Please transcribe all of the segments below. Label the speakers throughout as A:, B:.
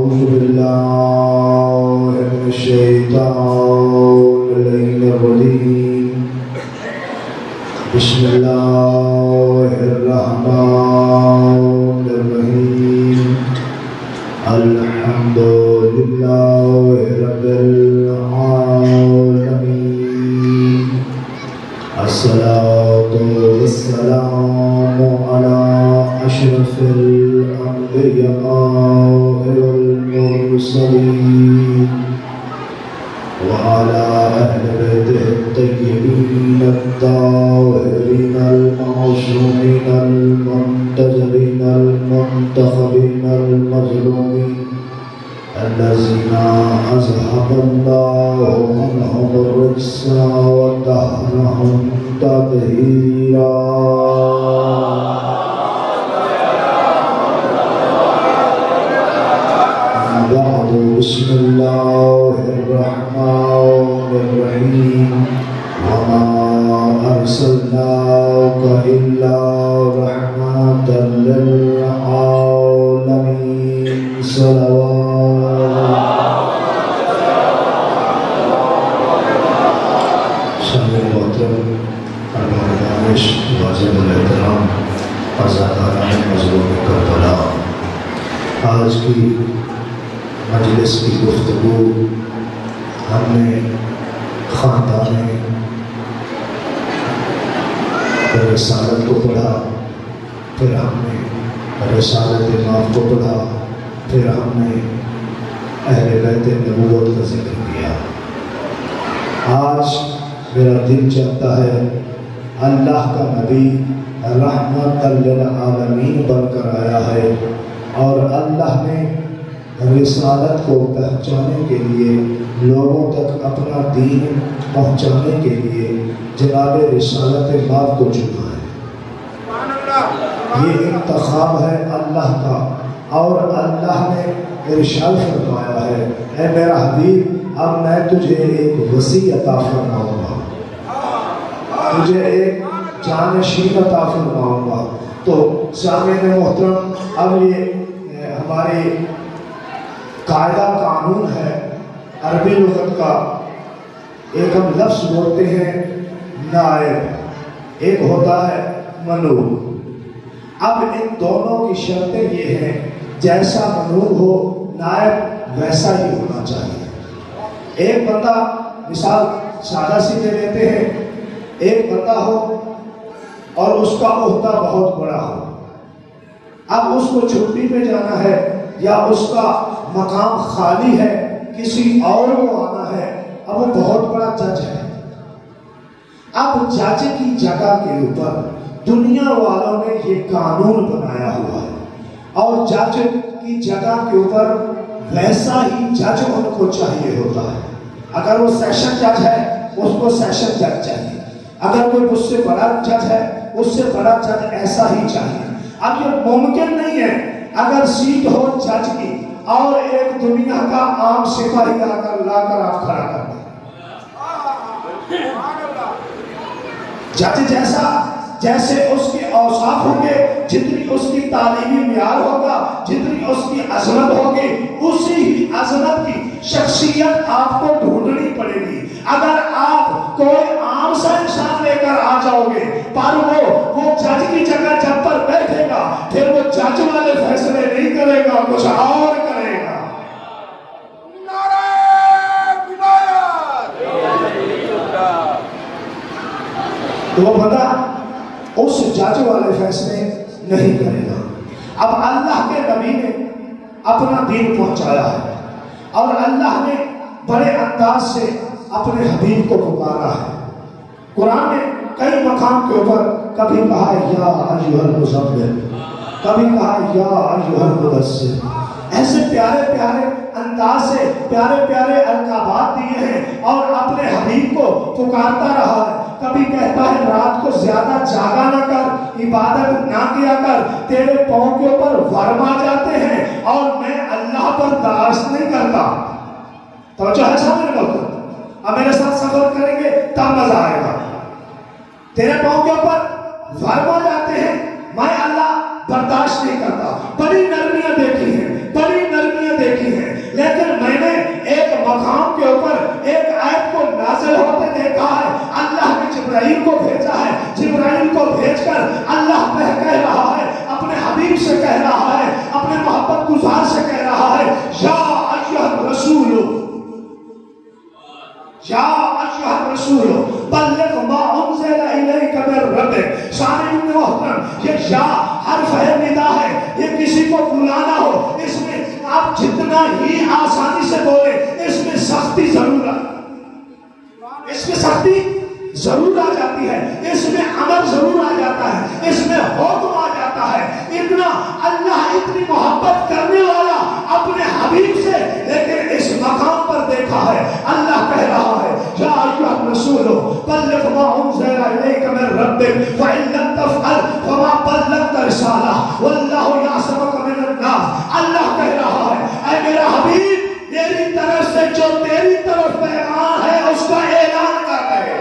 A: أعوذ بالله من الشيطان الرجيم بسم الله الرحمن الرحيم الحمد لله رب العالمين الصلاة والسلام على أشرف الأنبياء والمرسلين وعلى أهل بيته الطيبين الطاهرين المعصومين المنتجبين المنتخبين المظلومين الذين أذهب الله عنهم الرجس وطهرهم تطهيرا. بعد بسم الله الرحمن الرحيم وما أرسلناك إلا رحمة للعالمين. صلوات شامل محترم ارباب دانش واجب الاحترام آزاداران مظلوم کربلا، آج کی مجلس کی گفتگو ہم نے خاندان رسالت کو پڑھا، پھر ہم نے رسالت امام کو پڑھا، پھر ہم نے اہل بیت نبوت کا ذکر کیا. آج میرا دل چاہتا ہے اللہ کا نبی رحمت للعالمین بن کر آیا ہے اور اللہ نے رسالت کو پہنچانے کے لیے، لوگوں تک اپنا دین پہنچانے کے لیے جناب رسالت ماب کو چنا ہے. یہ انتخاب ہے اللہ کا اور اللہ نے ارشاد فرمایا ہے اے میرا حبیب اب میں تجھے ایک وسیع عطا فرماؤں گا، تجھے ایک جانشین عطا فرماؤں گا. تو سامعین محترم، اب یہ ہمارے قاعدہ قانون ہے عربی لغت کا. ایک ہم لفظ بولتے ہیں نائب، ایک ہوتا ہے منوب. اب ان دونوں کی شرطیں یہ ہیں جیسا منوب ہو نائب ویسا ہی ہونا چاہیے. ایک بندہ مثال سادہ سی دے لیتے ہیں، ایک بندہ ہو اور اس کا عہدہ بہت بڑا ہو، اب اس کو چھٹی پہ جانا ہے یا اس کا مقام خالی ہے کسی اور کو آنا ہے، اب وہ بہت بڑا جج ہے. اب جج کی جگہ کے اوپر دنیا والوں نے یہ قانون بنایا ہوا ہے اور جج کی جگہ کے اوپر ویسا ہی جج ان کو چاہیے ہوتا ہے. اگر وہ سیشن جج ہے اس کو سیشن جج چاہیے، اگر کوئی اس سے بڑا جج ہے اس سے بڑا جج ایسا ہی چاہیے. اب یہ ممکن نہیں ہے اگر سیٹ ہو جج کی اور ایک دنیا کا عام سپاہی لا کر آپ کھڑا کر دیں. جج جیسے اس کے اوصاف ہوں گے، جتنی اس کی تعلیمی معیار ہوگا، جتنی اس کی عظمت ہوگی، اسی ہی عظمت کی شخصیت آپ کو ڈھونڈنی پڑے گی. اگر آپ کوئی عام سا انسان لے کر آ جاؤ گے پر وہ جج کی جگہ جب پر بیٹھے گا پھر وہ جج والے فیصلے نہیں کرے گا، کچھ اور کرے گا. تو وہ بندہ اس جج والے فیصلے نہیں کرے گا. اب اللہ کے نبی نے اپنا دین پہنچایا ہے اور اللہ نے بڑے انداز سے اپنے حبیب کو پکارا ہے. قرآن نے کئی مقام کے اوپر کبھی کہا یا ایھا المزمل، کبھی کہا یا ایھا المدثر. ایسے پیارے پیارے انداز سے پیارے پیارے القابات دیے ہیں اور اپنے حبیب کو پکارتا رہا ہے. کبھی کہتا ہے رات کو زیادہ جاگا نہ کر، عبادت نہ کیا کر، تیرے پاؤں کے اوپر ورم آ جاتے ہیں اور میں اللہ پر دراز نہیں کرتا. توجہ ہے سامنے بولتا، اب میرے ساتھ سفر کریں گے تب مزہ آئے گا. تیرے پاؤں کے اوپر ورم آ جاتے ہیں، میں اللہ برداشت نہیں کرتا. بڑی نرمیاں دیکھی ہیں، بڑی نرمیاں دیکھی ہیں. لیکن میں نے ایک مقام کے اوپر ایک آیت کو نازل ہوتے دیکھا ہے. اللہ نے جبرائیل کو بھیجا ہے. جبرائیل کو بھیج کر اللہ کہہ رہا ہے, اپنے حبیب سے کہہ رہا ہے, اپنے محبت گزار سے کہہ رہا ہے, یا ایھا الرسول یا ایھا الرسول بلغ ما انزل الیک من ربک. سامعین محترم, یہ یا حرف ہے ندا ہے, یہ کسی کو بلانا ہو, اس میں آپ جتنا ہی آسانی سے بولے, اس میں سختی ضرور اس میں سختی ضرور آ جاتی ہے, اس میں امر ضرور آ جاتا ہے, اس میں حکم آ جاتا ہے. اتنا اللہ اتنی محبت کرنے والا اپنے حبیب سے, لیکن اس مقام پر دیکھا ہے اللہ کہہ رہا ہے یا ایھا الرسول بلغ ما انزل الیک من ربک فإن لم تفعل فما بلغت رسالہ واللہ یعصمک من الناس. اللہ کہہ رہا ہے اے میرا حبیب, میری طرف سے جو تیری طرف پیغام ہے اس کا اعلان کر دے.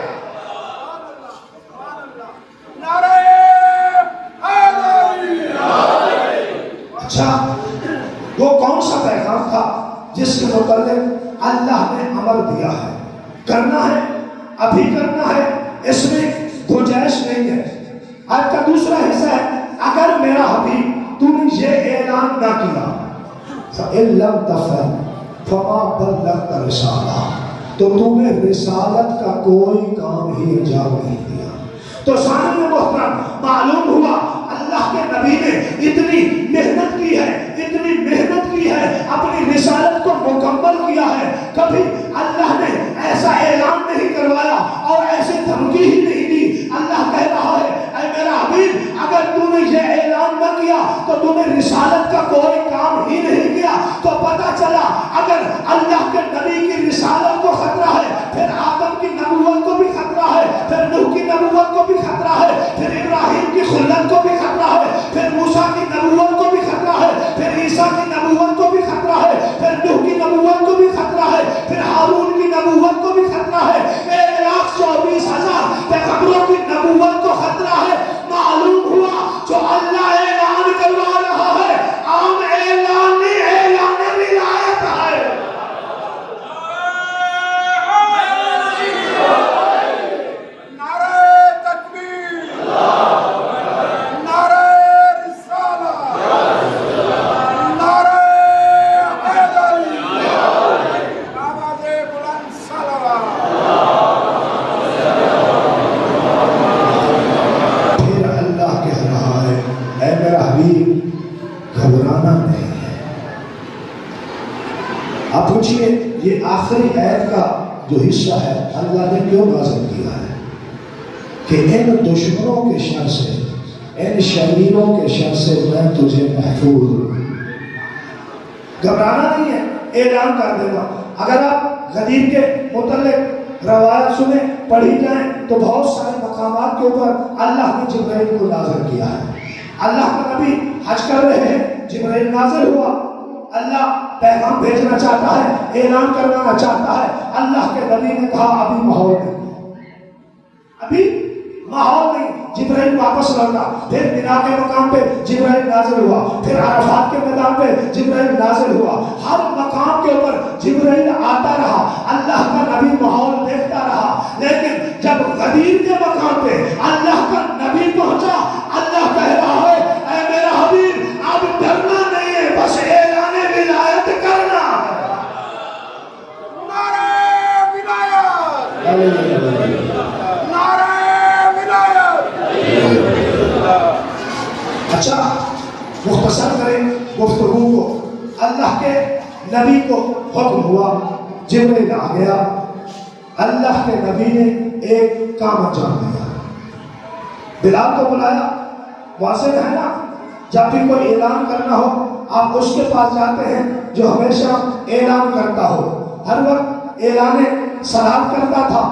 A: اچھا, وہ کون سا پیغام تھا جس کے متعلق اللہ نے امر دیا ہے؟ کرنا ہے, ابھی کرنا ہے, اس میں گنجائش نہیں ہے. آج کا دوسرا حصہ ہے, اگر میرا حبیب تو نے یہ اعلان نہ کیا فَإِن لَمْ تَفْعَلْ فَمَا بَلَّغْتَ رِسَالَةَ, تو تم نے رسالت کا کوئی کام ہی انجام نہیں دیا. تو سامنے محترم معلوم ہوا اللہ کے نبی نے اتنی محنت کی ہے, اتنی محنت کی ہے, اپنی رسالت کو مکمل کیا ہے. کبھی اللہ نے ایسا اعلان نہیں کروایا اور ایسے دھمکی ہی نہیں دی. اللہ کہہ رہا ہے اے میرا حبیب, اگر تو نے یہ اعلان نہ کیا تو تو نے رسالت کا کوئی کام ہی نہیں کیا. تو پتہ چلا اگر اللہ کے نبی کی رسالت کو خطرہ ہے, پھر آدم کی نبوت کو بھی خطرہ ہے, پھر نوح کی نبوت کو بھی خطرہ ہے, پھر ابراہیم کی خلت کو بھی خطرہ ہے, پھر موسیٰ کی نبوت کو بھی خطرہ ہے, پھر عیسیٰ کی نبوت کو بھی خطرہ ہے, پھر نوح کی نبوت کو بھی خطرہ ہے, پھر ہارون کی نبوت کو بھی خطرہ ہے, 1,24,000 پیغمبروں کی نبوت کو خطرہ ہے. معلوم ہوا جو اللہ اعلان کروا رہا ہے عام اعلان نہیں, اعلان ولایت ہے. آپ پوچھئے یہ آخری آیت کا جو حصہ ہے اللہ نے کیوں نازل کیا ہے کہ ان دشمنوں کے شر سے, ان شریروں کے شر سے میں تجھے محفوظ ہوں. گھبرانا نہیں ہے, اعلان کر دینا. اگر آپ غدیر کے متعلق روایت سنیں, پڑھی جائیں, تو بہت سارے مقامات کے اوپر اللہ نے جبرائیل کو نازل کیا ہے. اللہ کا نبی حج کر رہے ہیں, جبرائیل نازل ہوا. اللہ پیغام بھیجنا چاہتا ہے, اعلان کروانا چاہتا ہے. اللہ کے نبی نے کہا ابھی ماحول نہیں, ابھی ماحول نہیں. جبرائیل واپس لوٹا, پھر مینا کے مقام پہ جبرائیل نازل ہوا, پھر عرفات کے میدان پہ جبرائیل نازل ہوا. ہر مقام کے اوپر جبرائیل آتا رہا, اللہ کا نبی ماحول دیکھتا رہا. لیکن جب غدیر کے مقام پہ اللہ کا نبی پہنچا, اللہ کہہ رہا ہے اے میرا حبیب اب ڈرنا نہیں ہے, بس اعلان ولایت کرنا ہے. نعرہ ولایت, نعرہ ولایت. اچھا مختصر کریں گفتگو کو. اللہ کے نبی کو حکم ہوا, جبرائیل آ گیا. اللہ کے نبی نے ایک کام انجام دیا, بلال کو بلایا. واضح ہے نا, جب بھی کوئی اعلان کرنا ہو آپ اس کے پاس جاتے ہیں جو ہمیشہ اعلان کرتا ہو. ہر وقت اعلان صلات کرتا تھا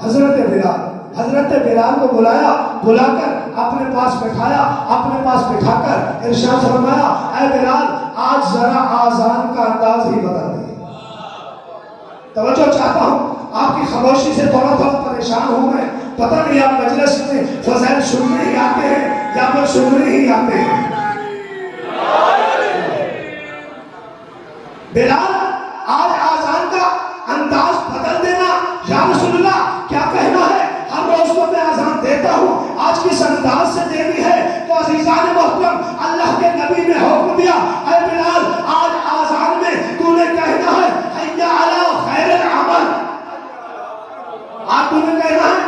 A: حضرت بلال. حضرت بلال کو بلایا, بلا کر اپنے پاس بٹھایا, اپنے پاس بٹھا کر ارشاد فرمایا اے بلال آج ذرا آذان کا انداز ہی بدل دے. توجہ چاہتا ہوں, آپ کی خاموشی سے تھوڑا پریشان ہوں میں. پتہ نہیں آپ مجلس میں فضائل سننے ہی آتے ہیں یا پھر سننے ہی آتے ہیں. بلال آج کس انداز سے دینی ہے تو عزیزان محترم اللہ کے نبی نے حکم دیا اے بلال آج آذان میں تو نے کہنا ہے حیا علی خیر العمل. آج تو نے کہنا ہے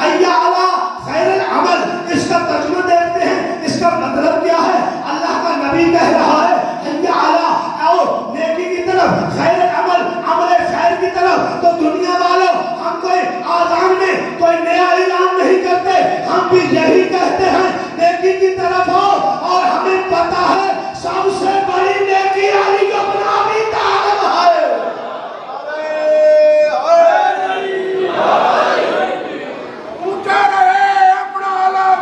A: حیا علی خیر العمل. اس کا ترجمہ دیکھتے ہیں اس کا مطلب کیا ہے. اللہ کا نبی کہہ رہا ہے حیا علی اور نیکی کی طرف خیر العمل عمل خیر کی طرف. تو دنیا والوں ہم کوئی آذان میں کوئی نیا اعلان نہیں کرتے, ہم بھی یہی کہتے ہیں نیکی کی طرف آؤ. اور ہمیں پتا ہے سب سے بڑی نیکی علی بن ابی طالب ہے.
B: اونچا رہے اپنا علم,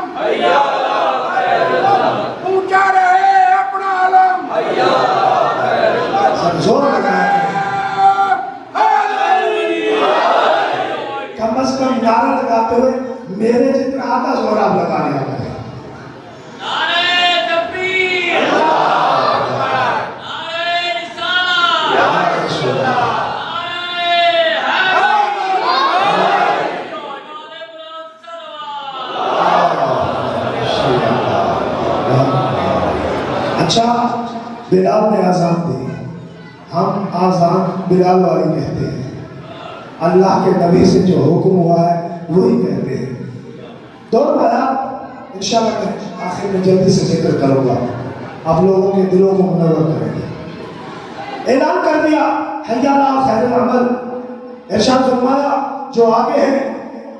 B: اونچا رہے اپنا علم.
A: زور لگائیں کم از کم نعرہ لگاتے ہوئے میرے جتنا آدھا زور آپ لگا لیا کریں. اچھا بلال نے آزان دی, ہم آزان بلال والی کہتے ہیں, اللہ کے نبی سے جو حکم ہوا ہے وہی کہتے ہیں. دور بات انشاءاللہ میں آخر میں جلدی سے ذکر کروں گا, آپ لوگوں کے دلوں کو منور کریں گے. اعلان کر دیا حیا علی خیر العمل. ارشاد فرمایا جو آگے ہیں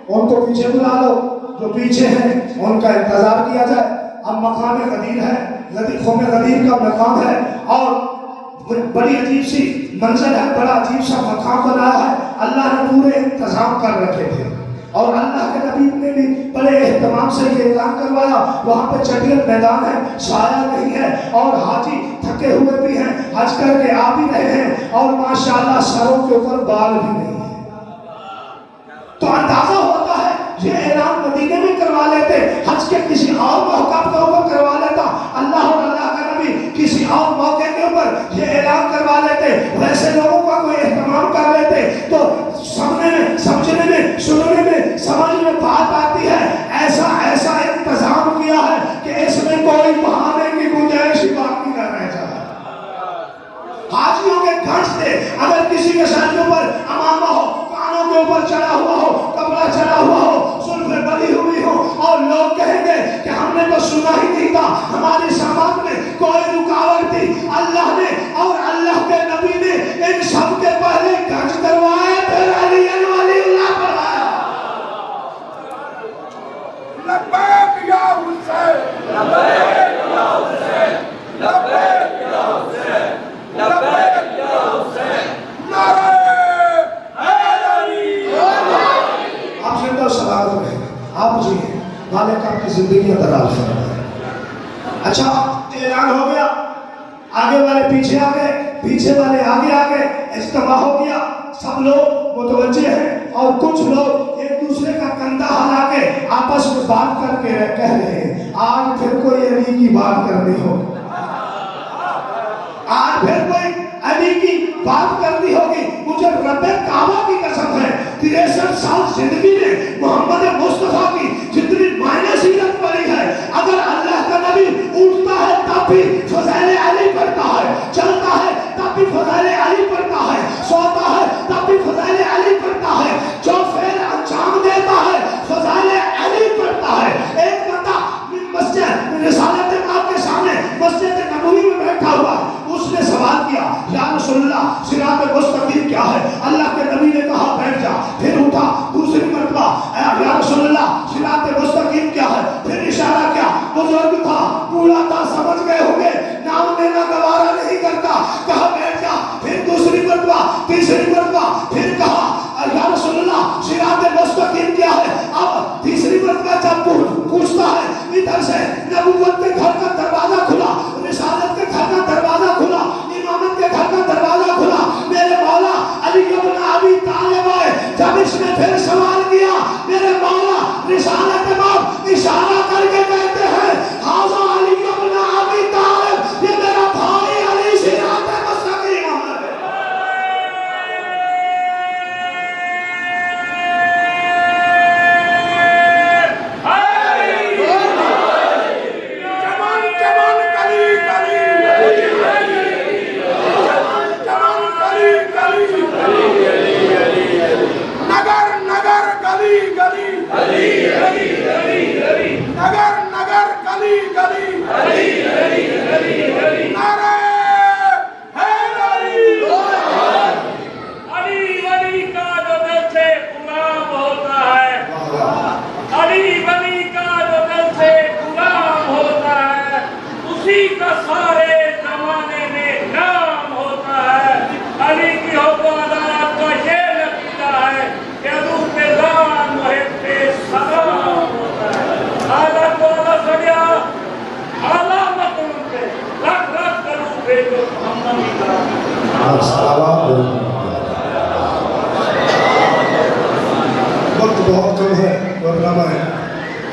A: ان کو پیچھے بلا لو, جو پیچھے ہیں ان کا انتظار کیا جائے. اب مقام غدیر ہے, قوم غدیر کا مقام ہے اور بڑی عجیب سی منزل ہے, بڑا عجیب سا مقام بنایا ہے. اللہ نے پورے انتظام کر رکھے تھے اور اللہ کے نبی نے بھی بڑے اہتمام سے یہ اعلان کروایا. وہاں پہ چٹیل میدان ہے, سایہ نہیں ہے اور حاجی تھکے ہوئے بھی ہیں, حج کر کے آ بھی رہے ہیں اور ماشاءاللہ سروں کے اوپر بال بھی نہیں ہے. تو اندازہ ہوتا ہے یہ اعلان مدینے میں کروا لیتے, حج کے کسی اور موقع کے اوپر کروا لیتا, اللہ اور اللہ کا نبی کسی اور موقع کے اوپر یہ اعلان کروا لیتے, ویسے لوگوں کا کوئی اہتمام کر لیتے تو سمجھنے میں سننے میں سمجھ میں بات آتی ہے. ایسا انتظام کیا ہے کہ اس میں کوئی بہانے کی گنجائش ہی باقی نہ رہ جائے. حاجیوں کے گھنٹ سے اگر کسی کے سر کے اوپر امامہ ہو, کانوں کے اوپر چڑھا ہوا ہو, کپڑا چڑھا ہوا ہو, زلفیں بڑھی ہوئی ہو اور لوگ کہیں گے کہ ہم نے تو سنا ہی نہیں تھا, ہماری سماعت میں کوئی رکاوٹ تھی. اللہ نے اور اللہ کے نبی نے ان سب کے پہلے گھنٹ کروائے, پھر علی ولی اللہ پڑھایا.
B: لبیک یا حسین, لبیک یا حسین, لبیک یا حسین, لبیک یا حسین, نعرہ حیدری.
A: آپ سے تو سلامت رہے, آپ جی ہیں, مالک آپ کی زندگی میں دراز فرمائے. اچھا اعلان ہو گیا, آگے والے پیچھے آگے, پیچھے والے آگے آگے, اجتماع ہو گیا, سب لوگ متوجہ ہیں اور کچھ لوگ ایک دوسرے کا کندھا ہلا کے آپس میں بات کر کے کہہ رہے ہیں آج پھر کوئی علی کی بات کرنی ہو, آج پھر کوئی علی کی بات کرنی ہوگی. مجھے رب کعبہ کی قسم ہے 63 سال زندگی میں محمد مصطفیٰ کی جتنی معنی سیرت پڑی ہے, اگر اللہ کا نبی اٹھتا ہے تب بھی فضائل علی پڑھتا ہے, چلتا ہے تب بھی فضائل علی پڑھتا ہے, سوتا ہے تب بھی فضائل علی پڑھتا ہے, جو فعل انجام دیتا ہے فضائل علی پڑھتا ہے. ایک بندہ مسجد رسالت پاک کے سامنے مسجد نبوی میں بیٹھا ہوا, اس نے سوال کیا یا رسول اللہ صراط مستقیم کیا ہے. اللہ کے نبی نے کہا بیٹھ جا, پھر اٹھا دوسری مرتبہ یا رسول اللہ صراط مستقیم کیا ہے, پھر اشارہ کیا. بزرگ تھا, بوڑھا تھا, سمجھ گئے ہوں گے, نام لینا گوارا نہیں کرتا, کہا بیٹھ جا. پھر دوسری مرتبہ, تیسری مرتبہ, پھر کہا یا رسول اللہ صراط مستقیم کیا ہے. اب تیسری مرتبہ جب پوچھتا ہے ادھر سے نبوت کے گھر کا دروازہ کھلا, رسالت کے گھر کا دروازہ کھلا, امامت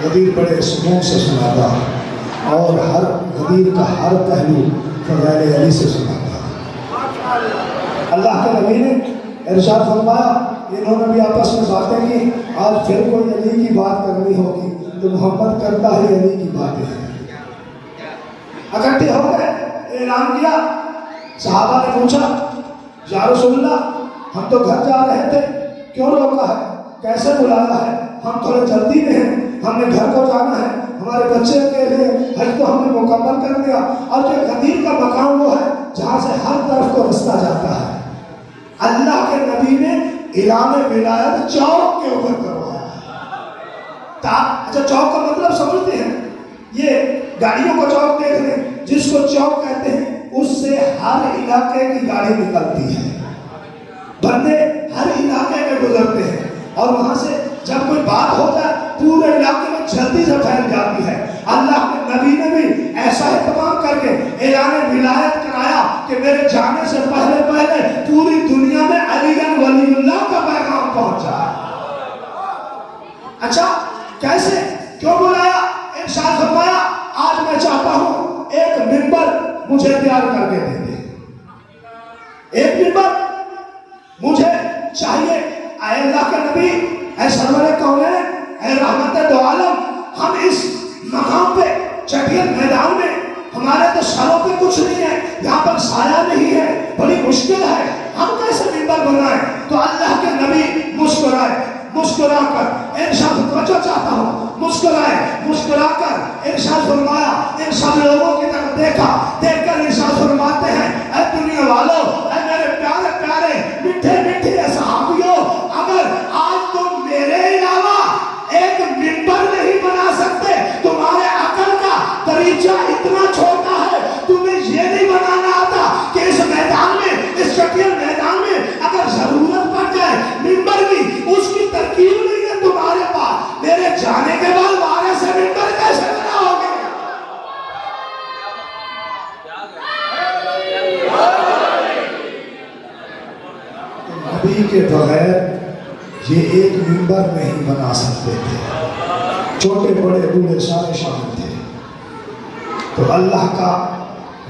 A: غدیر بڑے سکون سے سناتا اور ہر غدیر کا ہر پہلو فضائل علی سے سناتا۔ اللہ کے نبی نے ارشاد فرمایا، انہوں نے بھی آپس میں باتیں کی، آج پھر کوئی علی کی بات کرنی ہوگی تو محمد کرتا ہی علی کی باتیں ہیں۔ اکٹھے ہو گئے، اعلان کیا، صحابہ نے پوچھا یا رسول اللہ ہم تو گھر جا رہے تھے، کیوں روکا ہے، کیسے بلایا ہے؟ ہم تھوڑے جلدی میں ہیں، ہم نے گھر کو جانا ہے، ہمارے بچے کے لیے حج تو ہم نے مکمل کر دیا، اور جو غدیر کا مقام وہ ہے جہاں سے ہر طرف کو رستہ جاتا ہے۔ اللہ کے نبی نے اعلان ولایت چوک کے اوپر کروایا۔ اچھا چوک کا مطلب سمجھتے ہیں؟ یہ گاڑیوں کو چوک دیکھ لیں، جس کو چوک کہتے ہیں اس سے ہر علاقے کی گاڑی نکلتی ہے، بندے ہر علاقے میں گزرتے ہیں، اور وہاں سے جب کوئی بات ہو جائے پورے علاقے میں جلدی سے پھیل جاتی ہے۔ اللہ کے نبی نے بھی ایسا اہتمام کر کے اعلان ولایت کرایا کہ میرے جانے سے پہلے پوری دنیا میں علی ولی اللہ کا پیغام پہنچا۔ اچھا کیسے، کیوں بلایا؟ ارشاد فرمایا آج میں چاہتا ہوں ایک منبر مجھے تیار کر کے دے دے، ایک منبر مجھے چاہیے۔ اے اللہ کے نبی، اے سرور کونین، اے رحمت دو عالم، ہم اس مقام پہ چٹیل میدان میں، ہمارے تو سروں پہ کچھ نہیں ہے، یہاں پر سایہ نہیں ہے، بڑی مشکل ہے، ہم کیسے منبر بنائیں؟ تو اللہ کے نبی مسکرائے، مسکرا کر ارشاد، توجہ چاہتا ہوں، مسکرائے، مسکرا کر ارشاد فرمایا، ان سب لوگوں کی طرف دیکھا، دیکھ کر ارشاد فرماتے ہیں اے دنیا والوں، اے میرے پیارے پیارے میٹھے میٹھے صحابیوں، اگر آج تم میرے علاوہ ایک منبر نہیں بنا سکتے، تمہارے عقل کا دریچہ اتنا چھوٹا ہے، تمہیں یہ نہیں بنانا آتا کہ اس میدان میں، اس چٹیل میدان میں اگر ضرورت پڑ جائے منبر کی، اس کی ترکیب نہیں ہے تمہارے پاس، میرے جانے کے بعد وہاں سے منبر کیسے بناؤ گے؟ نبی کے بغیر یہ ایک منبر نہیں بنا سکتے تھے، چھوٹے بڑے بوڑھے سارے شامل تھے۔ تو اللہ کا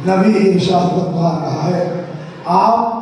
A: نبی ارشاد فرما رہا ہے آپ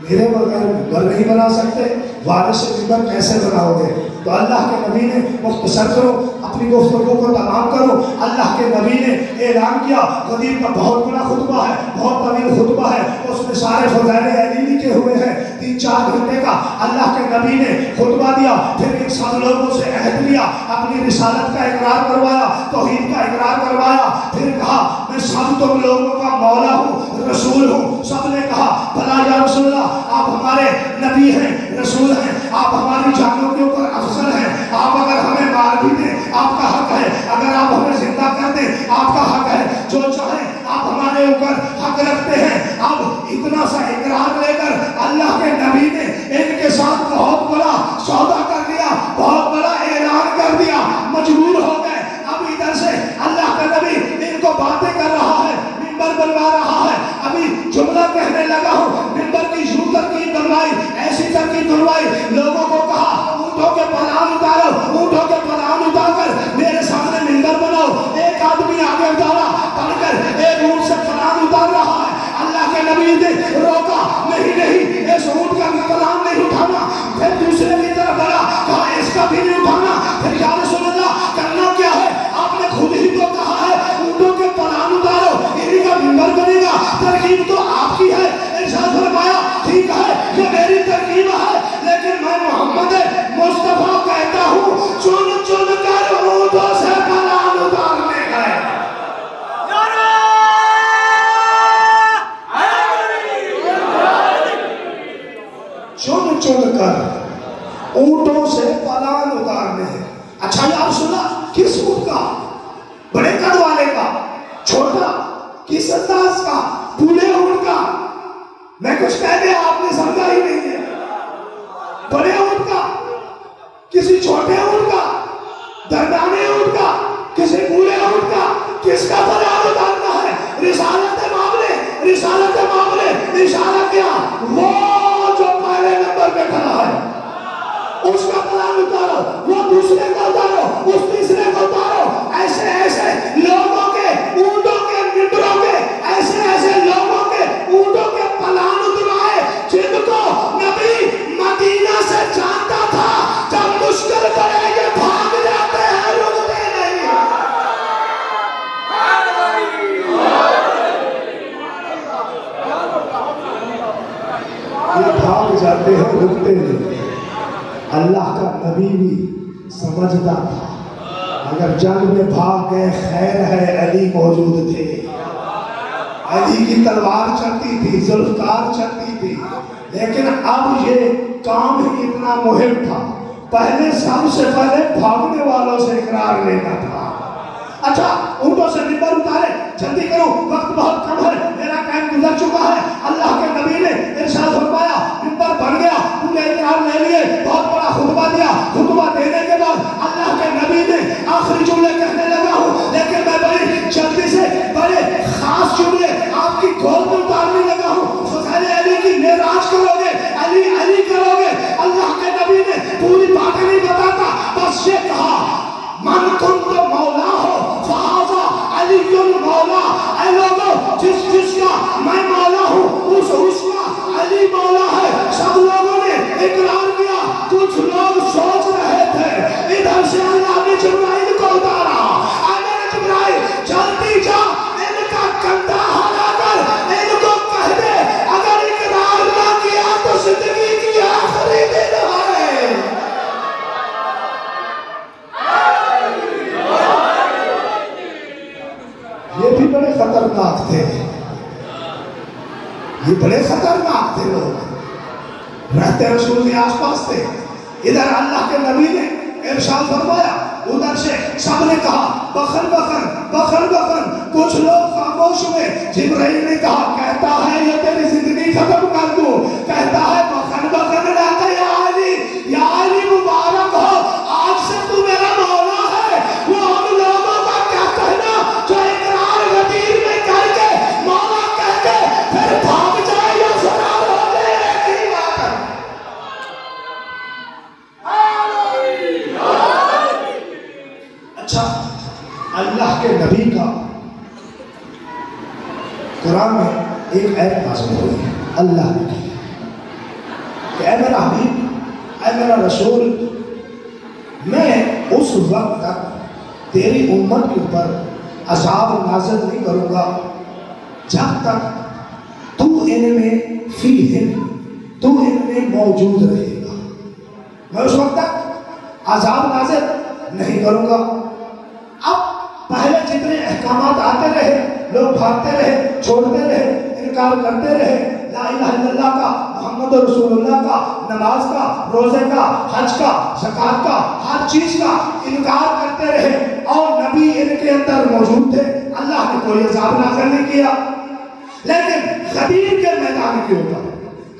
A: میرے بغیر منبر نہیں بنا سکتے، وارث سے منبر کیسے بناؤ گے؟ تو اللہ کے نبی نے مختصر کرو، اپنی گفتگو کو تمام کرو۔ اللہ کے نبی نے اعلان کیا، غدیر کا بہت بڑا خطبہ ہے، بہت طویل خطبہ ہے، اس میں سارے فضائل علی لکھے ہوئے ہیں، 3-4 گھنٹے کا اللہ کے نبی نے خطبہ دیا، پھر ان سب لوگوں سے عہد لیا، اپنی رسالت کا اقرار کروایا، توحید کا اقرار کروایا، پھر کہا میں سب تم لوگوں کا مولا ہوں، رسول ہوں۔ سب نے کہا بھلا یا رسول اللہ، آپ ہمارے نبی ہیں، رسول ہیں، آپ ہماری جانوں کے اوپر افضل ہیں، آپ اگر ہمیں مار بھی دیں آپ کا حق ہے، اگر آپ ہمیں زندہ کر دیں آپ کا حق ہے، جو چاہیں آپ ہمارے اوپر حق رکھتے ہیں۔ اب اتنا سا اقرار لے کر اللہ کے نبی نے ان کے ساتھ بہت بڑا سودا کر دیا، بہت بڑا اعلان کر دیا، مجبور ہو گئے۔ اب ادھر سے اللہ کا نبی ان کو باتیں کر رہا ہے، منبر بنوا رہا ہے، ابھی جملہ کہنے لگا ہوں، منبر کی یوں ترکیب بنوائی، ایسی ترکیب بنوائی، لوگوں کو کہا اونٹوں کے پلان اتارو، اونٹوں کے پلان اتار کر میرے سامنے منبر بناؤ۔ ایک آدمی آگے اتارا، پڑھ کر ایک اونٹ سے پلان اتار رہا ہے۔ اللہ کے نبی نے روکا، نہیں نہیں اس اونٹ کا پلان نہیں اٹھانا، پھر دوسرے کی طرف بڑھا، کہا اس کا بھی نہیں اٹھانا، پھر یا رسول اللہ کرنا کیا ہے؟ آپ نے خود ہی تو کہا ہے اونٹوں کے پلان اتارو، انہی کا منبر بنے گا، ترکیب تو آپ کی ہے۔ ارشاد فرمایا ٹھیک ہے یہ میری ترکیب ہے، لیکن میں محمد مصطفیٰ کہتا ہوں چن چن کر اونٹوں سے پلان اتارنے گئے۔ چن چن کر اونٹوں سے پلان اتارنے ہیں۔ اچھا یا رسول اللہ کس اونٹ کا؟ بڑے قد والے کا، چھوٹا، کس انداز کا، بوڑھے اونٹ کا؟ میں کچھ کہہ دیا آپ نے سمجھا ہی نہیں ہے۔ بڑے اونٹ کا، کسی چھوٹے اونٹ کا، دردانے اونٹ کا، کسی بوڑھے اونٹ کا، کس کا پلان اتارنا ہے؟ رسالت معاملے، رسالت معاملے، اشارہ کیا وہ جو پہلے نمبر پہ کھڑا ہے۔ اس کا پلان اتارو، وہ دوسرے کو اتارو، اس تیسرے کو اتارو. ایسے ایسے لوگوں کے اونٹوں کے ممبروں کے ایسے ایسے لوگوں کے اونٹوں کے پلان اتروائے جن کو نبی مدینہ سے جانتا تھا جب مشکل کرے یہ بھاگ جاتے ہیں، رکتے نہیں. یہ بھاگ جاتے ہیں، رکتے نہیں. اللہ کا نبی بھی سمجھتا تھا اگر جنگ میں بھاگ گئے خیر ہے، علی موجود تھے. علی کی تلوار چلتی تھی، ذوالفقار چلتی تھی. لیکن اب یہ کام ہی اتنا مہم تھا، پہلے سب سے پہلے بھاگنے والوں سے اقرار لینا تھا. اچھا اونٹوں سے ممبر اتارے، جلدی کرو وقت بہت کم ہے، میرا ٹائم گزر چکا ہے. اللہ کے نبی نے ارشاد فرمایا، ممبر بن گیا، تم نے اقرار لے لیے، بہت بڑا خطبہ دیا. خطبہ دینے کے بعد اللہ کے نبی نے آخری جملے کہنے لگا ہوں، لیکن میں بڑی جلدی سے بڑے خاص جملے آپ کی گود میں اتارنے لگا ہوں. فضائل علی کی معراج کرو گے، علی علی کرو گے. اللہ کے نبی نے پوری باتیں نہیں بتاتا، بس یہ کہا من کنت مولا ہو فہذا علی مولا. اے لوگوں جس کا میں مولا ہوں اس کا علی مولا ہے. سب لوگوں نے اقرار کیا. کچھ لوگ سوچ رہے تھے ادھر سے اللہ نے جبرائیل کو اتارا. اگر جبرائیل جلدی جا ان کا کندھا ہلا کر ان کو کہہ دے اگر اقرار نہ کیا تو زندگی کی آخری دن ہے. یہ بھی بڑے خطرناک تھے، یہ بڑے خطرناک تھے. لوگ رہتے رسول کے آس پاس تھے. ادھر اللہ کے نبی نے ارشاد فرمایا، ادھر سے سب نے کہا بخن بخن بخن بخن. کچھ لوگ خاموش ہوئے. جبرائیل نے کہا کہتا ہے یہ تیری زندگی ختم کر دوں. کہتا ہے بخن بخن لاتا یا علی مبارک ہو، آج سے تو میرا مولا ہے. وہ ہم لوگوں کا کیا کہنا جو اقرار غدیر میں کر کے مولا کہہ کے پھر بھاگ جائے یا فرار ہو جائے. ایک ہی بات ہے. اچھا اللہ کے نبی کا قرآن میں ایک آیت نازل ہوئی ہے. اللہ نے کی کہ اے میرا حبیب، اے میرا رسول، میں اس وقت تک تیری امت کے اوپر عذاب نازل نہیں کروں گا جب تک تو ان میں تو ان میں موجود رہے گا. میں اس وقت تک عذاب نازل نہیں کروں گا. اب پہلے جتنے احکامات آتے رہے لوگ بھاگتے رہے، چھوڑتے رہے، انکار کرتے رہے. لا الہ الا اللہ کا، محمد رسول اللہ کا، نماز کا، روزے کا، حج کا، زکوٰۃ کا، ہر چیز کا انکار کرتے رہے اور نبی ان کے اندر موجود تھے. اللہ نے کوئی عذاب نازل نہیں کیا. لیکن غدیر کے میدان کے اوپر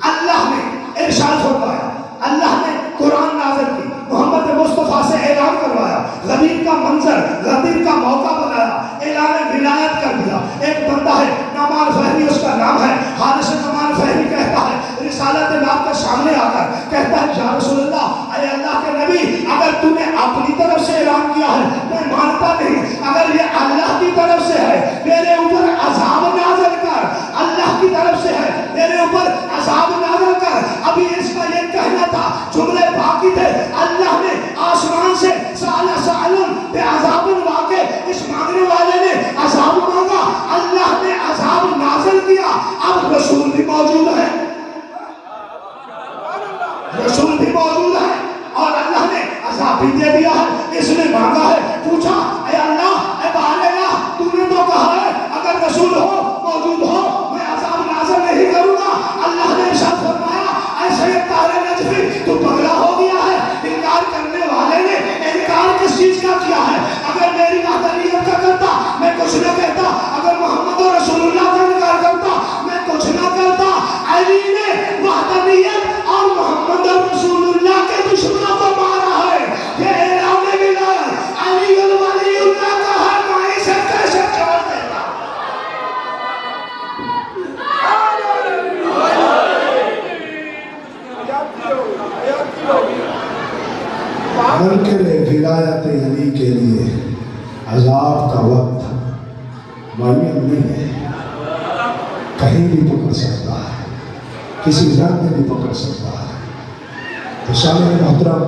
A: اللہ نے ارشاد فرمایا، اللہ نے قرآن نازل کی، محمد مصطفیٰ سے اعلان کروایا، غدیر کا منظر، غدیر کا موقع بنایا، اعلان ولایت کر دیا. ایک بندہ ہے نعمان فہری، اس کا نام ہے حارث نعمان فہری. کہتا ہے رسالت نام کے سامنے آ کر کہتا ہے یا رسول اللہ، اے اللہ کے نبی، اگر تو نے اپنی طرف سے اعلان کیا ہے میں مانتا نہیں، اگر یہ اللہ کی طرف سے ہے میرے اوپر عذاب نازل کر. اللہ کی طرف سے ہے میرے اوپر عذاب نازل کر. ابھی اس کا یہ کہنا تھا، جملے باقی تھے. اللہ نے آسمان سے سألن بعذاب واقع، اس مانگنے والے نے عذاب مانگا، اللہ نے عذاب نازل کیا. اب رسول بھی موجود ہے، رسول بھی موجود ہے اور اللہ نے عذاب بھی دے دیا ہے. اس نے مانگا ہے، پوچھا اے اللہ، اے بارے اللہ، تو نے تو کہا ہے اگر منکر ولایت علی کے لیے عذاب کا وقت معین نہیں ہے، کہیں بھی پکڑ سکتا ہے، کسی رنگ میں بھی پکڑ سکتا ہے۔ تو سامعین محترم،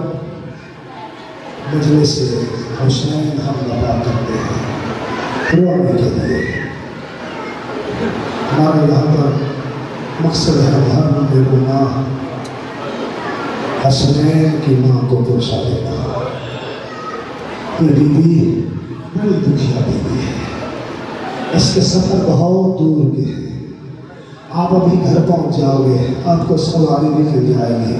A: مجلس حسین ہم لگا کرتے ہیں رونے کے لیے۔ ہمارے یہاں پر مقصد ہے ہر بے گناہ حسنین کی ماں کو پوچھا دینا۔ یہ بیوی بڑی دکھیا بیوی ہے، اس کے سفر بہت دور کے ہیں۔ آپ ابھی گھر پہنچ جاؤ گے، آپ کو سواری بھی مل جائے گی،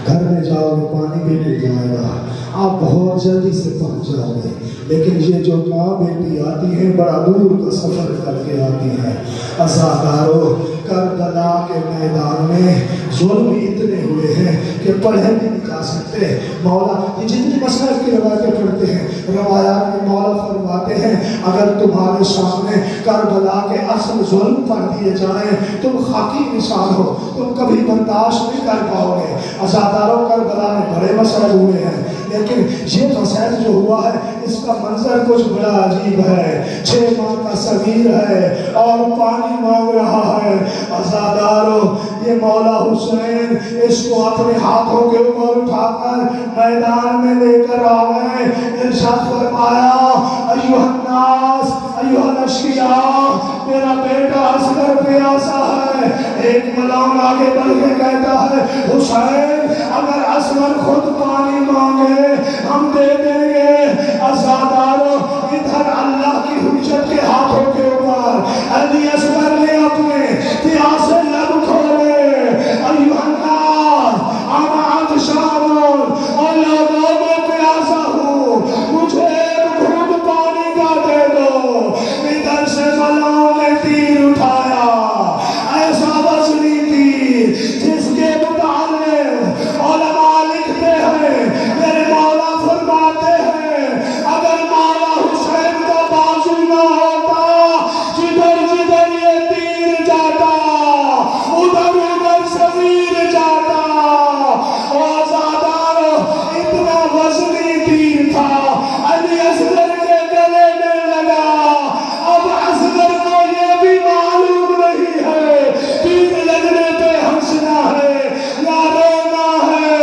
A: گھر میں جاؤ گے پانی بھی مل جائے گا، آپ بہت جلدی سے پہنچ جاؤ گے۔ لیکن یہ جو ماں بیٹی آتی ہے بڑا دور کا سفر کر کے آتی ہے۔ عزادارو، کربلا کے میدان میں ظلم اتنے ہوئے ہیں کہ پڑھے بھی نہیں جا سکتے۔ مولا یہ جتنی مسائل کی روایتیں پڑھتے ہیں، روایات میں مولا فرماتے ہیں اگر تمہارے سامنے کربلا کے اصل ظلم پڑھ دیے جائیں تم خاکی انسان ہو، تم کبھی برداشت نہیں کر پاؤ گے۔ عزادارو، کربلا میں بڑے مسائل ہوئے ہیں، لیکن یہ مسائل جو ہوا ہے اس کا منظر کچھ بڑا عجیب ہے۔ 6 ماہ کا صغیر ہے اور پانی مانگ رہا ہے۔ عزادارو، یہ مولا حسین اس کو اپنے ہاتھوں کے اوپر اٹھا کر میدان میں لے کر آئے۔ ارشاد فرمایا ایھا الناس ایھا الاشقیاء، میرا بیٹا اصغر پیاسا ہے۔ ایک ملعون آگے بڑھ کے کہتا ہے حسین اگر اصغر خود پانی مانگے ہم دے دیں گے۔ عزادارو، ادھر اللہ کی حجت کے ہاتھوں کے اوپر علی اصغر نے اپنے پیاسے لب کھولے۔ ایھا الناس انا عطشان اور لوگوں میں پیاسا ہوں، مجھے ایک گھونٹ پانی کا دے دو۔ ادھر سے ملعون نے تیر اٹھایا، ایسا وزنی تیر جس کے متعلق علماء لکھتے ہیں، میرے مولا فرماتے ہیں اگر مولا حسین کا بازو نہ ہوتا، جدھر جدھر یہ تیر جاتا ادھر ادھر صغیر جاتا۔ عزادارو، اتنا وزنی تیر تھا، علی اصغر کے گلے میں لگا۔ اب اصغر کو یہ بھی معلوم نہیں ہے تیر لگنے پہ ہنسنا ہے یا رونا ہے۔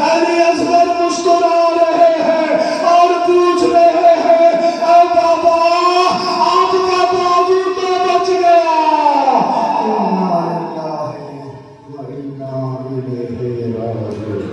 A: علی اصغر مسکرا رہے ہیں اور پوچھ رہے ہیں اے بابا، آپ کا بازو تو بچ گیا۔ انا للہ و انا الیہ راجعون۔